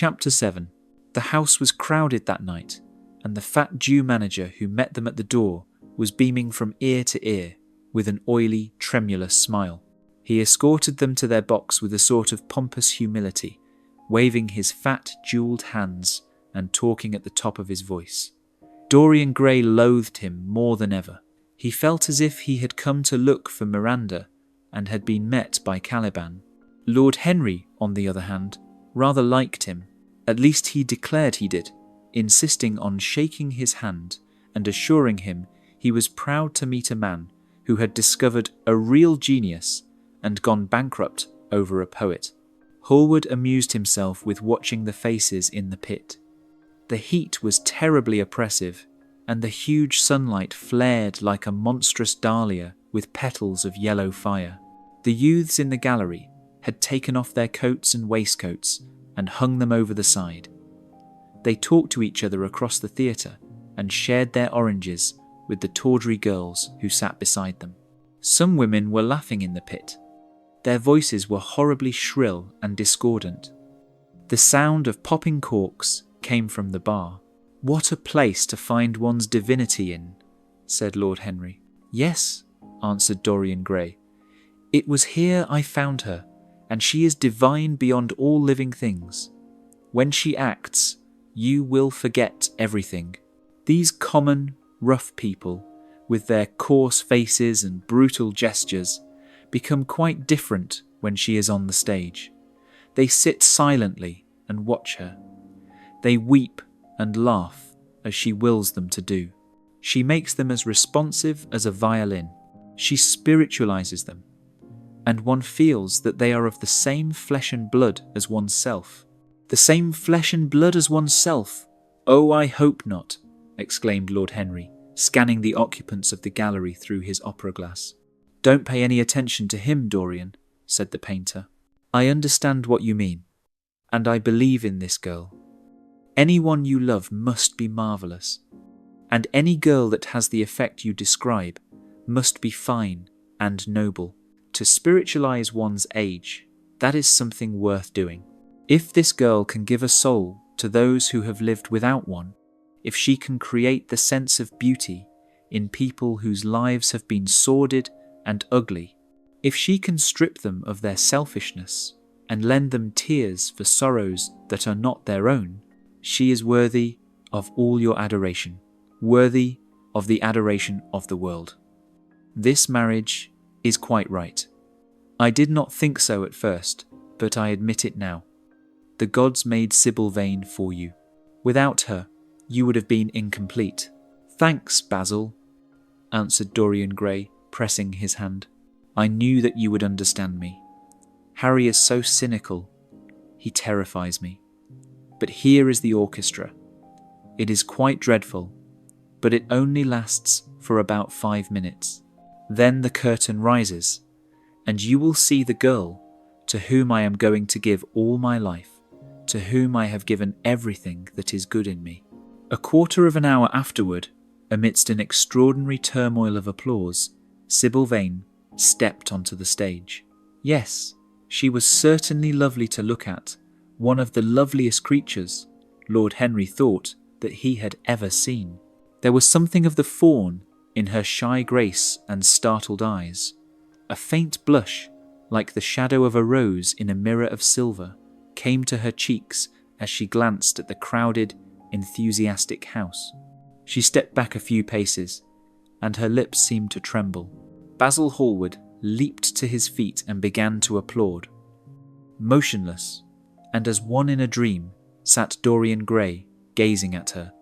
Chapter 7. The house was crowded that night, and the fat Jew manager who met them at the door was beaming from ear to ear with an oily, tremulous smile. He escorted them to their box with a sort of pompous humility, waving his fat, jewelled hands and talking at the top of his voice. Dorian Gray loathed him more than ever. He felt as if he had come to look for Miranda and had been met by Caliban. Lord Henry, on the other hand, rather liked him. At least he declared he did, insisting on shaking his hand and assuring him he was proud to meet a man who had discovered a real genius and gone bankrupt over a poet. Hallward amused himself with watching the faces in the pit. The heat was terribly oppressive, and the huge sunlight flared like a monstrous dahlia with petals of yellow fire. The youths in the gallery had taken off their coats and waistcoats and hung them over the side. They talked to each other across the theatre and shared their oranges with the tawdry girls who sat beside them. Some women were laughing in the pit. Their voices were horribly shrill and discordant. The sound of popping corks came from the bar. "What a place to find one's divinity in," said Lord Henry. "Yes," answered Dorian Gray. "It was here I found her, and she is divine beyond all living things. When she acts, you will forget everything. These common, rough people, with their coarse faces and brutal gestures, become quite different when she is on the stage. They sit silently and watch her. They weep and laugh as she wills them to do. She makes them as responsive as a violin. She spiritualizes them, and one feels that they are of the same flesh and blood as oneself." "The same flesh and blood as oneself? Oh, I hope not," exclaimed Lord Henry, scanning the occupants of the gallery through his opera glass. "Don't pay any attention to him, Dorian," said the painter. "I understand what you mean, and I believe in this girl. Anyone you love must be marvellous, and any girl that has the effect you describe must be fine and noble. To spiritualize one's age, that is something worth doing. If this girl can give a soul to those who have lived without one, if she can create the sense of beauty in people whose lives have been sordid and ugly, if she can strip them of their selfishness and lend them tears for sorrows that are not their own, she is worthy of all your adoration, worthy of the adoration of the world. This marriage is quite right. I did not think so at first, but I admit it now. The gods made Sibyl Vane for you. Without her, you would have been incomplete." "Thanks, Basil," answered Dorian Gray, pressing his hand. "I knew that you would understand me. Harry is so cynical. He terrifies me. But here is the orchestra. It is quite dreadful, but it only lasts for about 5 minutes. Then the curtain rises, and you will see the girl to whom I am going to give all my life, to whom I have given everything that is good in me." A quarter of an hour afterward, amidst an extraordinary turmoil of applause, Sibyl Vane stepped onto the stage. Yes, she was certainly lovely to look at, one of the loveliest creatures, Lord Henry thought, that he had ever seen. There was something of the fawn in her shy grace and startled eyes. A faint blush, like the shadow of a rose in a mirror of silver, came to her cheeks as she glanced at the crowded, enthusiastic house. She stepped back a few paces, and her lips seemed to tremble. Basil Hallward leaped to his feet and began to applaud. Motionless, and as one in a dream, sat Dorian Gray, gazing at her.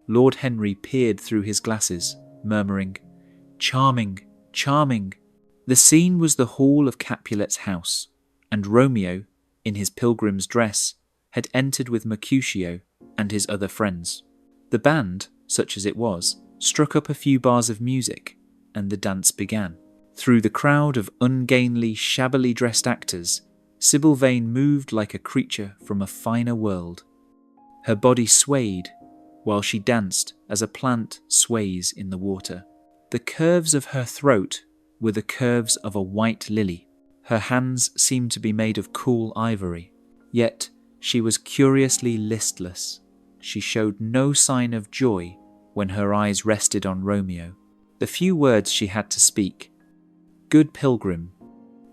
Lord Henry peered through his glasses, murmuring, "Charming, charming." The scene was the hall of Capulet's house, and Romeo, in his pilgrim's dress, had entered with Mercutio and his other friends. The band, such as it was, struck up a few bars of music, and the dance began. Through the crowd of ungainly, shabbily dressed actors, Sibyl Vane moved like a creature from a finer world. Her body swayed while she danced as a plant sways in the water. The curves of her throat were the curves of a white lily. Her hands seemed to be made of cool ivory, yet She was curiously listless. She showed no sign of joy when her eyes rested on Romeo. The few words she had to speak: "Good pilgrim,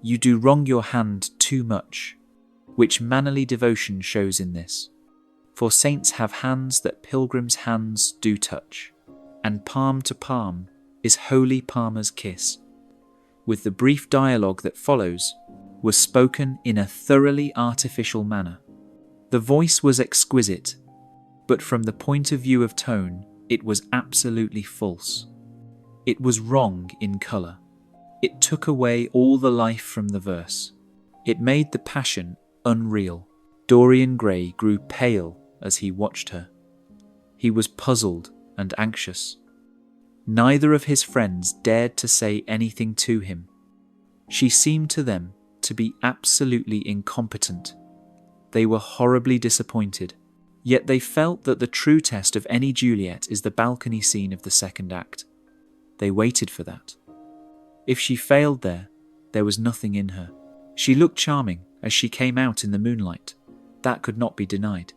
you do wrong your hand too much," which mannerly devotion shows in this. For saints have hands that pilgrims' hands do touch, and palm to palm is holy palmer's kiss. With the brief dialogue that follows, was spoken in a thoroughly artificial manner. The voice was exquisite, but from the point of view of tone, it was absolutely false. It was wrong in colour. It took away all the life from the verse. It made the passion unreal. Dorian Gray grew pale as he watched her. He was puzzled and anxious. Neither of his friends dared to say anything to him. She seemed to them to be absolutely incompetent. They were horribly disappointed, yet they felt that the true test of any Juliet is the balcony scene of the second act. They waited for that. If she failed there was nothing in her. She looked charming as she came out in the moonlight. That could not be denied.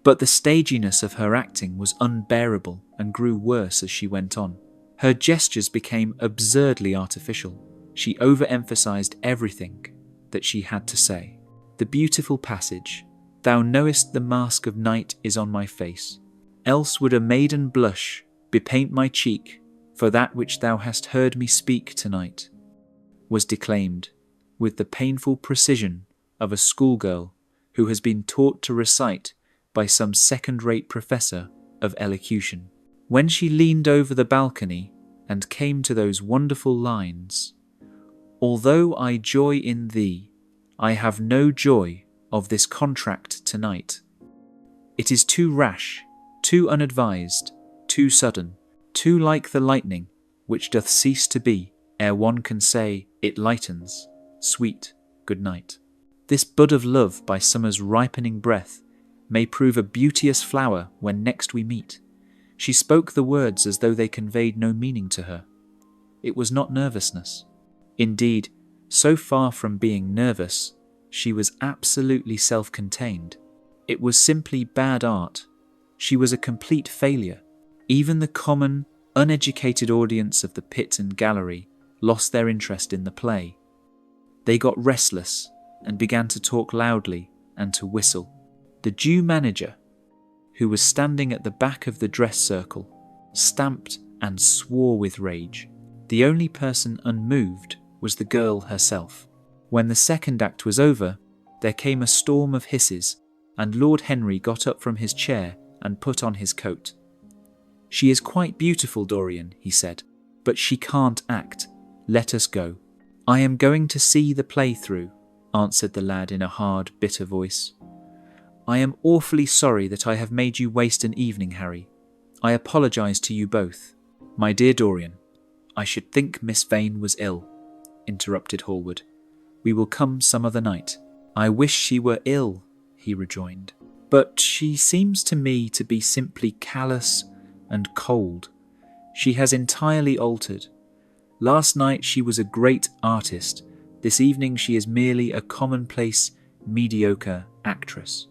But the staginess of her acting was unbearable and grew worse as she went on. Her gestures became absurdly artificial. She overemphasized everything that she had to say. The beautiful passage, "Thou knowest the mask of night is on my face, else would a maiden blush bepaint my cheek for that which thou hast heard me speak tonight," was declaimed with the painful precision of a schoolgirl who has been taught to recite by some second-rate professor of elocution. When she leaned over the balcony and came to those wonderful lines, "Although I joy in thee, I have no joy of this contract tonight. It is too rash, too unadvised, too sudden, too like the lightning, which doth cease to be, ere one can say, it lightens, sweet, good night. This bud of love by summer's ripening breath may prove a beauteous flower when next we meet." She spoke the words as though they conveyed no meaning to her. It was not nervousness. Indeed, so far from being nervous, she was absolutely self-contained. It was simply bad art. She was a complete failure. Even the common, uneducated audience of the pit and gallery lost their interest in the play. They got restless and began to talk loudly and to whistle. The Jew manager, who was standing at the back of the dress circle, stamped and swore with rage. The only person unmoved was the girl herself. When the second act was over, there came a storm of hisses, and Lord Henry got up from his chair and put on his coat. "She is quite beautiful, Dorian," he said, "but she can't act. Let us go." "I am going to see the play through," answered the lad in a hard, bitter voice. "I am awfully sorry that I have made you waste an evening, Harry. I apologise to you both." "My dear Dorian, I should think Miss Vane was ill," interrupted Hallward. "We will come some other night." "I wish she were ill," he rejoined. "But she seems to me to be simply callous and cold. She has entirely altered. Last night she was a great artist. This evening she is merely a commonplace, mediocre actress."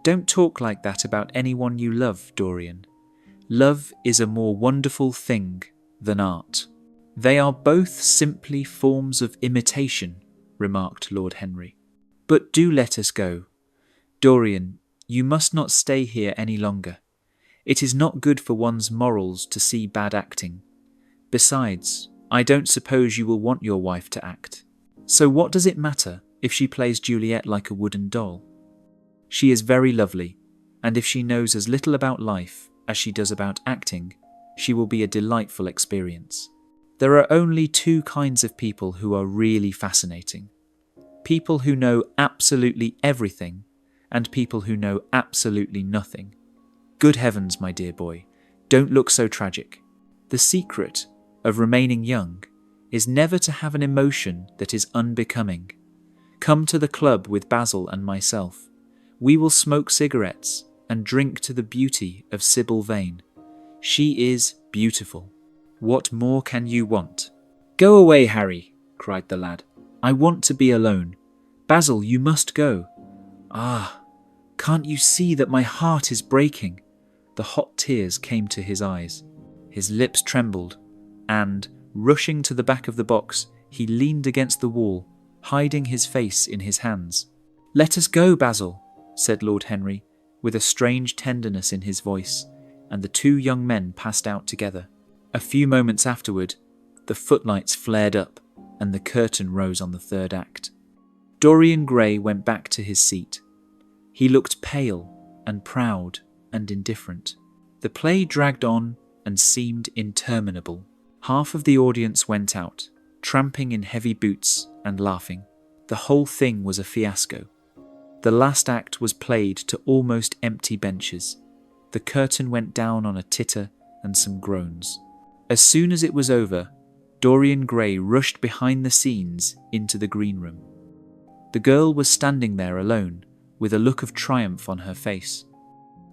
"Don't talk like that about anyone you love, Dorian. Love is a more wonderful thing than art." "They are both simply forms of imitation," remarked Lord Henry. "But do let us go. Dorian, you must not stay here any longer. It is not good for one's morals to see bad acting. Besides, I don't suppose you will want your wife to act. So what does it matter if she plays Juliet like a wooden doll? She is very lovely, and if she knows as little about life as she does about acting, she will be a delightful experience. There are only two kinds of people who are really fascinating. People who know absolutely everything, and people who know absolutely nothing. Good heavens, my dear boy, don't look so tragic. The secret of remaining young is never to have an emotion that is unbecoming. Come to the club with Basil and myself. We will smoke cigarettes and drink to the beauty of Sibyl Vane. She is beautiful. What more can you want?" "Go away, Harry," cried the lad. "I want to be alone. Basil, you must go." "Ah, Can't you see that my heart is breaking?" The hot tears came to his eyes. His lips trembled, and, rushing to the back of the box, he leaned against the wall, hiding his face in his hands. "Let us go, Basil," said Lord Henry, with a strange tenderness in his voice, and the two young men passed out together. A few moments afterward, the footlights flared up, and the curtain rose on the third act. Dorian Gray went back to his seat. He looked pale and proud and indifferent. The play dragged on and seemed interminable. Half of the audience went out, tramping in heavy boots and laughing. The whole thing was a fiasco. The last act was played to almost empty benches. The curtain went down on a titter and some groans. As soon as it was over, Dorian Gray rushed behind the scenes into the green room. The girl was standing there alone, with a look of triumph on her face.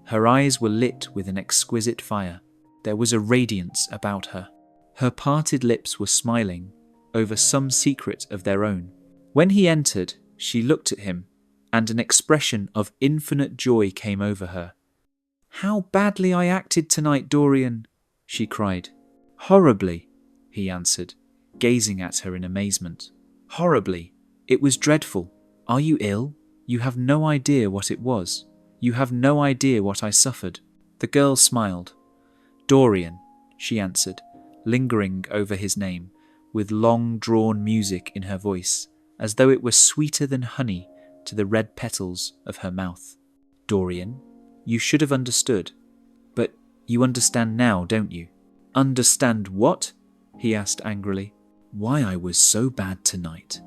Her eyes were lit with an exquisite fire. There was a radiance about her. Her parted lips were smiling over some secret of their own. When he entered, she looked at him, and an expression of infinite joy came over her. "How badly I acted tonight, Dorian," she cried. "Horribly," he answered, gazing at her in amazement. "Horribly. It was dreadful. Are you ill? You have no idea what it was. You have no idea what I suffered." The girl smiled. "Dorian," she answered, lingering over his name, with long-drawn music in her voice, as though it were sweeter than honey to the red petals of her mouth. "Dorian, you should have understood. But you understand now, don't you?" "Understand what?" he asked angrily. "Why I was so bad tonight.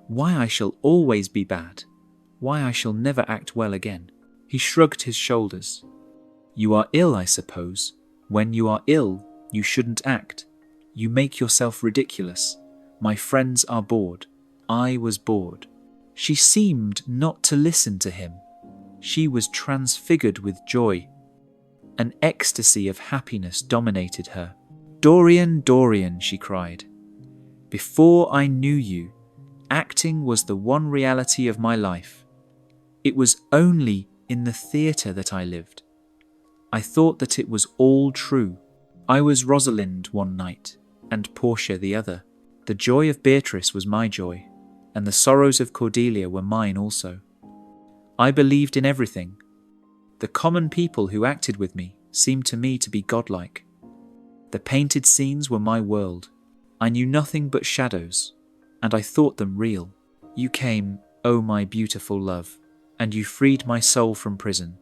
Why I shall always be bad. Why I shall never act well again." He shrugged his shoulders. "You are ill, I suppose. When you are ill, you shouldn't act. You make yourself ridiculous. My friends are bored. I was bored." She seemed not to listen to him. She was transfigured with joy. An ecstasy of happiness dominated her. "Dorian, Dorian," she cried. "Before I knew you, acting was the one reality of my life. It was only in the theatre that I lived. I thought that it was all true. I was Rosalind one night, and Portia the other. The joy of Beatrice was my joy, and the sorrows of Cordelia were mine also. I believed in everything. The common people who acted with me seemed to me to be godlike. The painted scenes were my world. I knew nothing but shadows, and I thought them real. You came, oh my beautiful love, and you freed my soul from prison.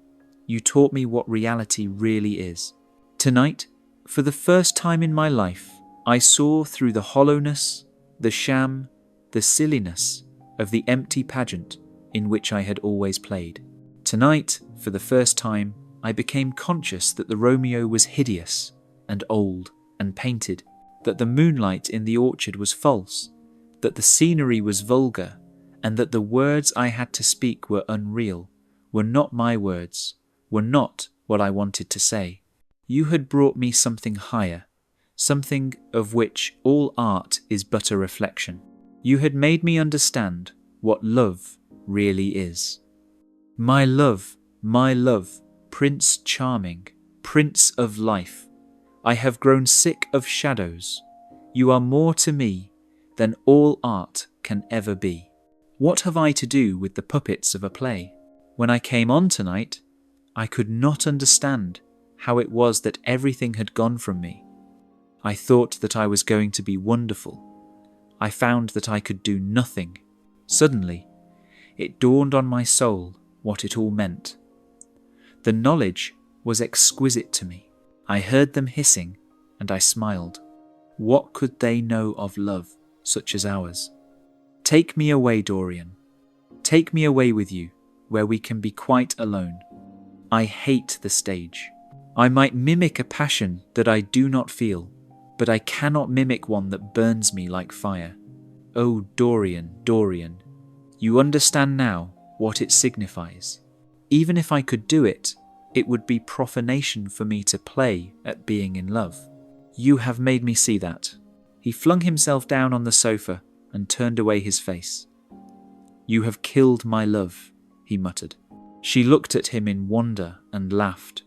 You taught me what reality really is. Tonight, for the first time in my life, I saw through the hollowness, the sham, the silliness of the empty pageant in which I had always played. Tonight, for the first time, I became conscious that the Romeo was hideous and old and painted, that the moonlight in the orchard was false, that the scenery was vulgar, and that the words I had to speak were unreal, were not my words, were not what I wanted to say. You had brought me something higher, something of which all art is but a reflection. You had made me understand what love really is. My love, Prince Charming, Prince of Life, I have grown sick of shadows. You are more to me than all art can ever be. What have I to do with the puppets of a play? When I came on tonight, I could not understand how it was that everything had gone from me. I thought that I was going to be wonderful. I found that I could do nothing. Suddenly, it dawned on my soul what it all meant. The knowledge was exquisite to me. I heard them hissing, and I smiled. What could they know of love such as ours? Take me away, Dorian. Take me away with you, where we can be quite alone. I hate the stage. I might mimic a passion that I do not feel, but I cannot mimic one that burns me like fire. Oh, Dorian, Dorian, you understand now what it signifies. Even if I could do it, it would be profanation for me to play at being in love. You have made me see that. He flung himself down on the sofa and turned away his face. You have killed my love, he muttered. She looked at him in wonder and laughed.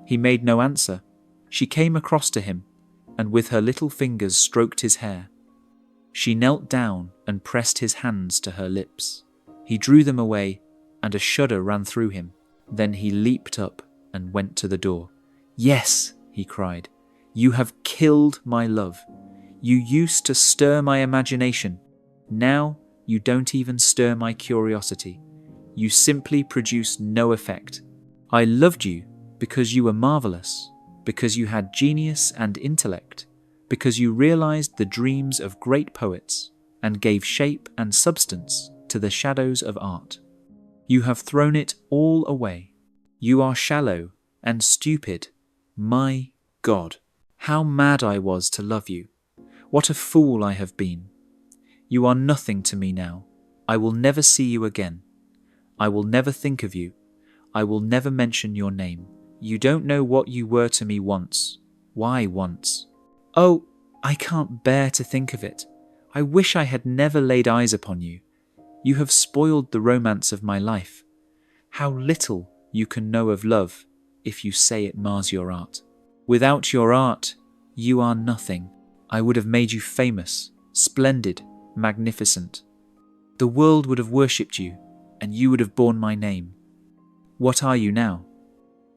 He made no answer. She came across to him, and with her little fingers stroked his hair. She knelt down and pressed his hands to her lips. He drew them away, and a shudder ran through him. Then he leaped up and went to the door. "Yes," he cried, "you have killed my love. You used to stir my imagination. Now you don't even stir my curiosity. You simply produce no effect. I loved you because you were marvelous, because you had genius and intellect, because you realized the dreams of great poets and gave shape and substance to the shadows of art. You have thrown it all away. You are shallow and stupid. My God, how mad I was to love you. What a fool I have been. You are nothing to me now. I will never see you again. I will never think of you. I will never mention your name. You don't know what you were to me once. Why once? Oh, I can't bear to think of it. I wish I had never laid eyes upon you. You have spoiled the romance of my life. How little you can know of love if you say it mars your art. Without your art, you are nothing. I would have made you famous, splendid, magnificent. The world would have worshipped you, and you would have borne my name. What are you now?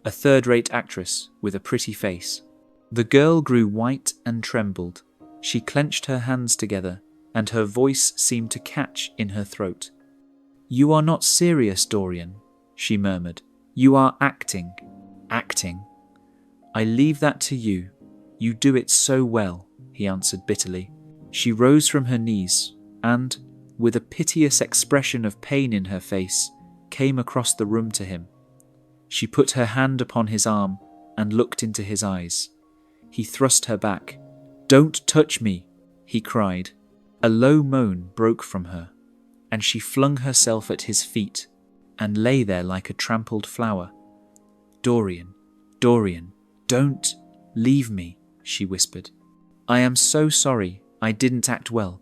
A third-rate actress with a pretty face. The girl grew white and trembled. She clenched her hands together, and her voice seemed to catch in her throat. "You are not serious, Dorian," she murmured. "You are acting." "Acting? I leave that to you. You do it so well," he answered bitterly. She rose from her knees and, with a piteous expression of pain in her face, came across the room to him. She put her hand upon his arm and looked into his eyes. He thrust her back. "Don't touch me," he cried. A low moan broke from her, and she flung herself at his feet and lay there like a trampled flower. "Dorian, Dorian, don't leave me," she whispered. "I am so sorry I didn't act well.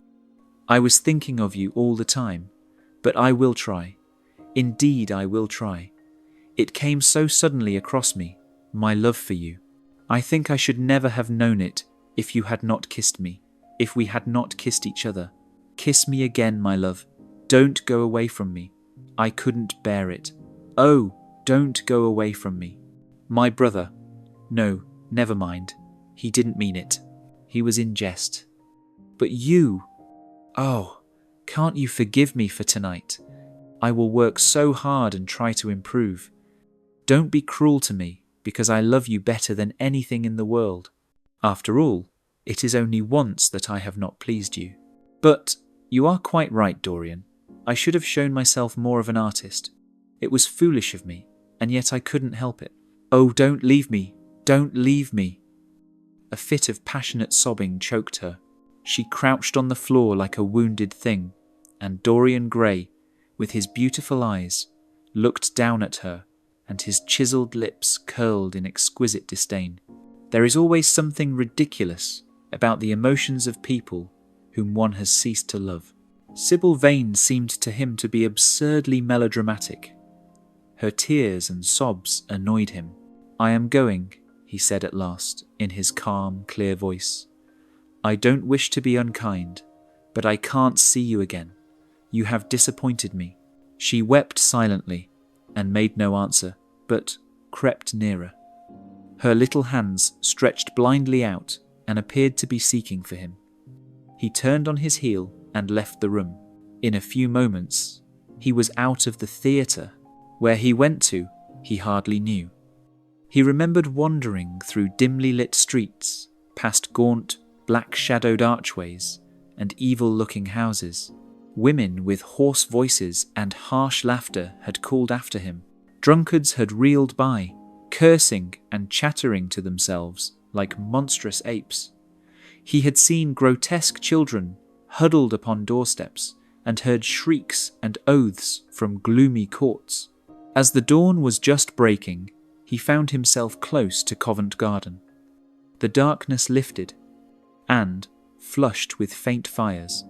I was thinking of you all the time, but I will try. Indeed, I will try. It came so suddenly across me, my love for you. I think I should never have known it if you had not kissed me, if we had not kissed each other. Kiss me again, my love. Don't go away from me. I couldn't bear it. Oh, don't go away from me. My brother. No, never mind. He didn't mean it. He was in jest. But you. Oh, can't you forgive me for tonight? I will work so hard and try to improve. Don't be cruel to me, because I love you better than anything in the world. After all, it is only once that I have not pleased you. But you are quite right, Dorian. I should have shown myself more of an artist. It was foolish of me, and yet I couldn't help it. Oh, don't leave me. Don't leave me. A fit of passionate sobbing choked her. She crouched on the floor like a wounded thing, and Dorian Gray, with his beautiful eyes, looked down at her, and his chiselled lips curled in exquisite disdain. There is always something ridiculous about the emotions of people whom one has ceased to love. Sibyl Vane seemed to him to be absurdly melodramatic. Her tears and sobs annoyed him. "I am going," he said at last, in his calm, clear voice. "I don't wish to be unkind, but I can't see you again. You have disappointed me." She wept silently and made no answer, but crept nearer. Her little hands stretched blindly out and appeared to be seeking for him. He turned on his heel and left the room. In a few moments, he was out of the theatre. Where he went to, he hardly knew. He remembered wandering through dimly lit streets, past gaunt, black-shadowed archways and evil-looking houses. Women with hoarse voices and harsh laughter had called after him. Drunkards had reeled by, cursing and chattering to themselves like monstrous apes. He had seen grotesque children huddled upon doorsteps and heard shrieks and oaths from gloomy courts. As the dawn was just breaking, he found himself close to Covent Garden. The darkness lifted, and, flushed with faint fires,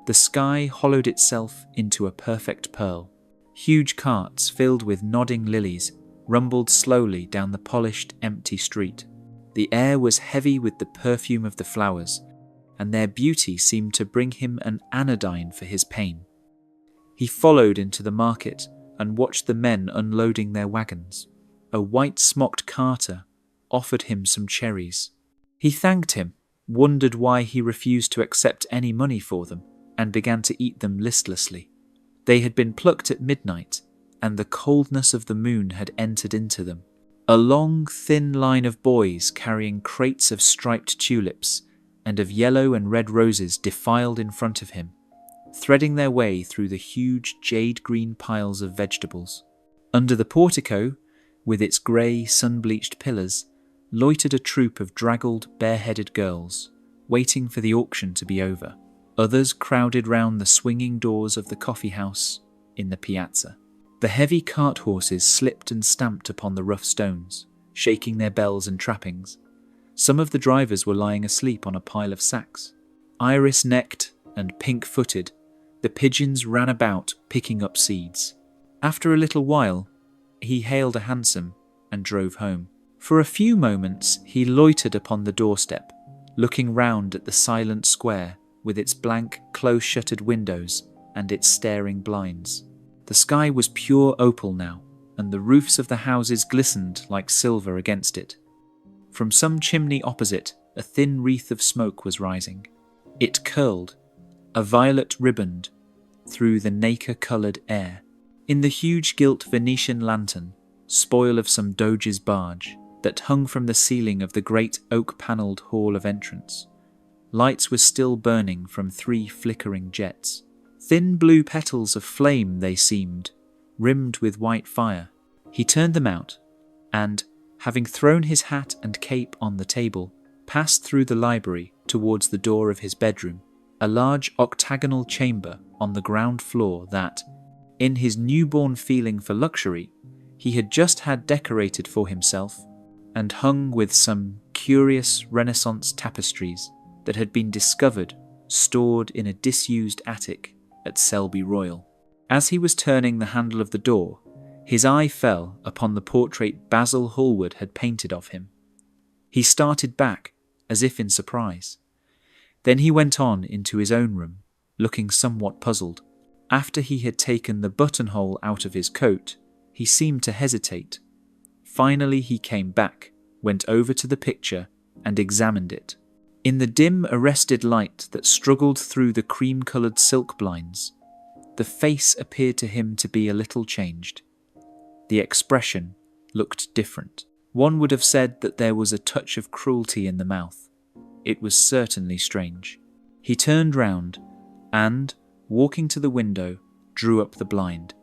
the sky hollowed itself into a perfect pearl. Huge carts filled with nodding lilies rumbled slowly down the polished, empty street. The air was heavy with the perfume of the flowers, and their beauty seemed to bring him an anodyne for his pain. He followed into the market and watched the men unloading their wagons. A white-smocked carter offered him some cherries. He thanked him, wondered why he refused to accept any money for them, and began to eat them listlessly. They had been plucked at midnight, and the coldness of the moon had entered into them. A long, thin line of boys carrying crates of striped tulips and of yellow and red roses defiled in front of him, threading their way through the huge jade-green piles of vegetables. Under the portico, with its grey, sun-bleached pillars, loitered a troop of draggled, bareheaded girls, waiting for the auction to be over. Others crowded round the swinging doors of the coffee house in the piazza. The heavy cart horses slipped and stamped upon the rough stones, shaking their bells and trappings. Some of the drivers were lying asleep on a pile of sacks. Iris-necked and pink-footed, the pigeons ran about picking up seeds. After a little while, he hailed a hansom and drove home. For a few moments he loitered upon the doorstep, looking round at the silent square with its blank, close-shuttered windows and its staring blinds. The sky was pure opal now, and the roofs of the houses glistened like silver against it. From some chimney opposite, a thin wreath of smoke was rising. It curled, a violet riband, through the nacre-coloured air. In the huge gilt Venetian lantern, spoil of some doge's barge, that hung from the ceiling of the great oak-panelled hall of entrance, lights were still burning from 3 flickering jets. Thin blue petals of flame they seemed, rimmed with white fire. He turned them out, and, having thrown his hat and cape on the table, passed through the library towards the door of his bedroom, a large octagonal chamber on the ground floor that, in his newborn feeling for luxury, he had just had decorated for himself and hung with some curious Renaissance tapestries that had been discovered stored in a disused attic at Selby Royal. As he was turning the handle of the door, his eye fell upon the portrait Basil Hallward had painted of him. He started back, as if in surprise. Then he went on into his own room, looking somewhat puzzled. After he had taken the buttonhole out of his coat, he seemed to hesitate. Finally he came back, went over to the picture, and examined it. In the dim, arrested light that struggled through the cream-coloured silk blinds, the face appeared to him to be a little changed. The expression looked different. One would have said that there was a touch of cruelty in the mouth. It was certainly strange. He turned round and, walking to the window, drew up the blind.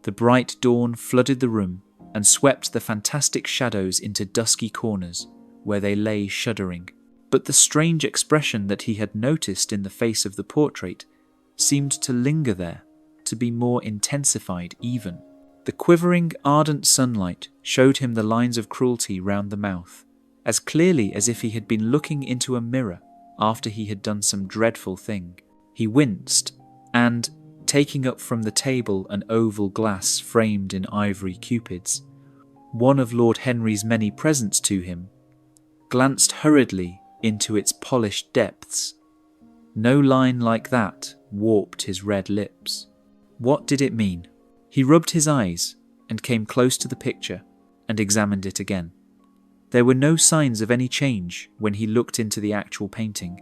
The bright dawn flooded the room and swept the fantastic shadows into dusky corners, where they lay shuddering. But the strange expression that he had noticed in the face of the portrait seemed to linger there, to be more intensified even. The quivering, ardent sunlight showed him the lines of cruelty round the mouth, as clearly as if he had been looking into a mirror after he had done some dreadful thing. He winced, and, taking up from the table an oval glass framed in ivory cupids, one of Lord Henry's many presents to him, glanced hurriedly into its polished depths. No line like that warped his red lips. What did it mean? He rubbed his eyes and came close to the picture and examined it again. There were no signs of any change when he looked into the actual painting,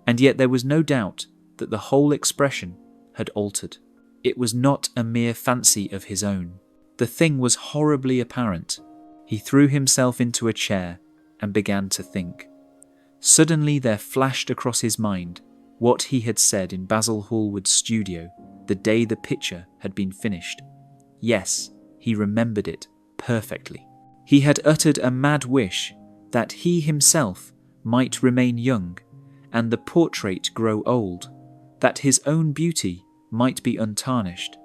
and yet there was no doubt that the whole expression had altered. It was not a mere fancy of his own. The thing was horribly apparent. He threw himself into a chair and began to think. Suddenly there flashed across his mind what he had said in Basil Hallward's studio the day the picture had been finished. Yes, he remembered it perfectly. He had uttered a mad wish that he himself might remain young and the portrait grow old, that his own beauty might be untarnished,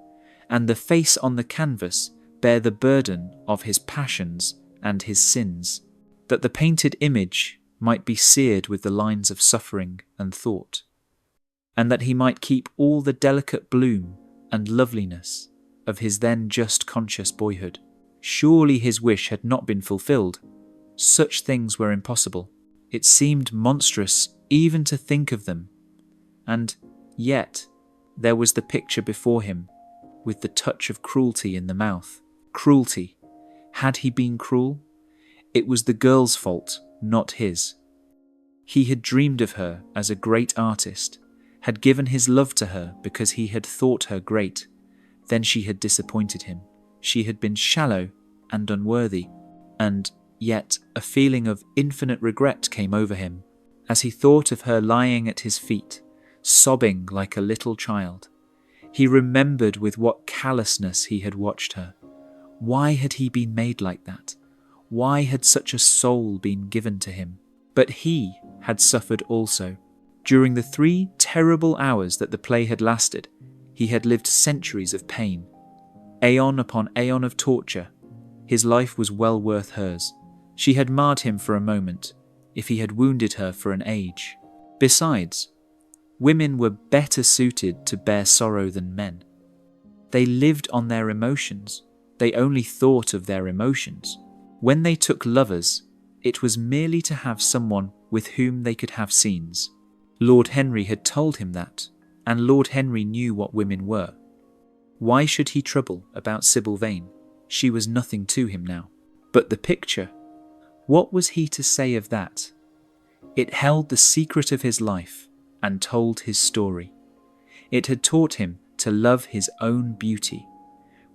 and the face on the canvas bear the burden of his passions and his sins, that the painted image might be seared with the lines of suffering and thought, and that he might keep all the delicate bloom and loveliness of his then just conscious boyhood. Surely his wish had not been fulfilled. Such things were impossible. It seemed monstrous even to think of them. And yet, there was the picture before him, with the touch of cruelty in the mouth. Cruelty. Had he been cruel? It was the girl's fault, not his. He had dreamed of her as a great artist, had given his love to her because he had thought her great. Then she had disappointed him. She had been shallow and unworthy, and yet a feeling of infinite regret came over him as he thought of her lying at his feet, sobbing like a little child. He remembered with what callousness he had watched her. Why had he been made like that? Why had such a soul been given to him? But he had suffered also. During the 3 terrible hours that the play had lasted, he had lived centuries of pain. Aeon upon aeon of torture. His life was well worth hers. She had marred him for a moment, if he had wounded her for an age. Besides, women were better suited to bear sorrow than men. They lived on their emotions. They only thought of their emotions. When they took lovers, it was merely to have someone with whom they could have scenes. Lord Henry had told him that, and Lord Henry knew what women were. Why should he trouble about Sibyl Vane? She was nothing to him now. But the picture, what was he to say of that? It held the secret of his life and told his story. It had taught him to love his own beauty.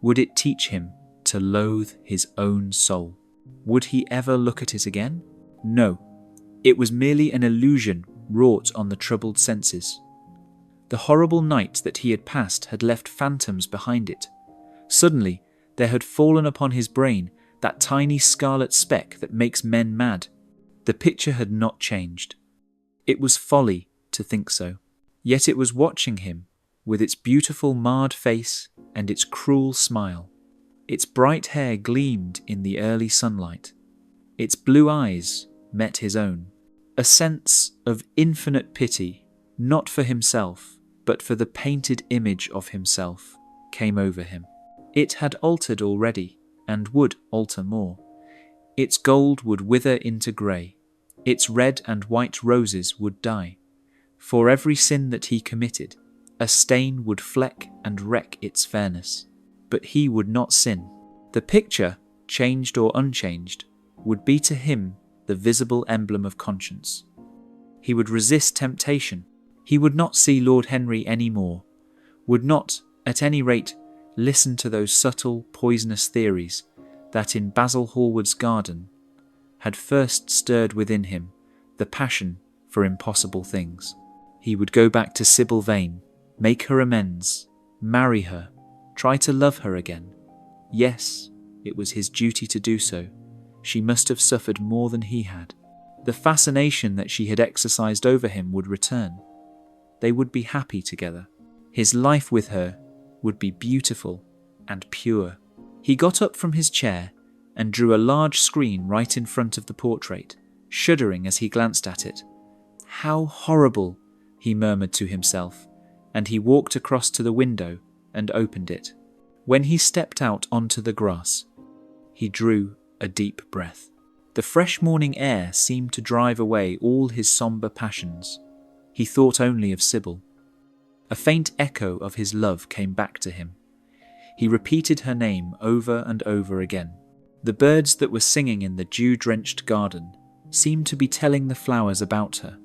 Would it teach him to loathe his own soul? Would he ever look at it again? No. It was merely an illusion wrought on the troubled senses. The horrible night that he had passed had left phantoms behind it. Suddenly, there had fallen upon his brain that tiny scarlet speck that makes men mad. The picture had not changed. It was folly to think so. Yet it was watching him, with its beautiful marred face and its cruel smile. Its bright hair gleamed in the early sunlight. Its blue eyes met his own. A sense of infinite pity, not for himself, but for the painted image of himself, came over him. It had altered already, and would alter more. Its gold would wither into grey. Its red and white roses would die. For every sin that he committed, a stain would fleck and wreck its fairness. But he would not sin. The picture, changed or unchanged, would be to him the visible emblem of conscience. He would resist temptation. He would not see Lord Henry any more, would not, at any rate, listen to those subtle, poisonous theories that in Basil Hallward's garden had first stirred within him the passion for impossible things. He would go back to Sibyl Vane, make her amends, marry her, try to love her again. Yes, it was his duty to do so. She must have suffered more than he had. The fascination that she had exercised over him would return. They would be happy together. His life with her would be beautiful and pure. He got up from his chair and drew a large screen right in front of the portrait, shuddering as he glanced at it. How horrible, he murmured to himself, and he walked across to the window and opened it. When he stepped out onto the grass, he drew a deep breath. The fresh morning air seemed to drive away all his sombre passions. He thought only of Sibyl. A faint echo of his love came back to him. He repeated her name over and over again. The birds that were singing in the dew-drenched garden seemed to be telling the flowers about her.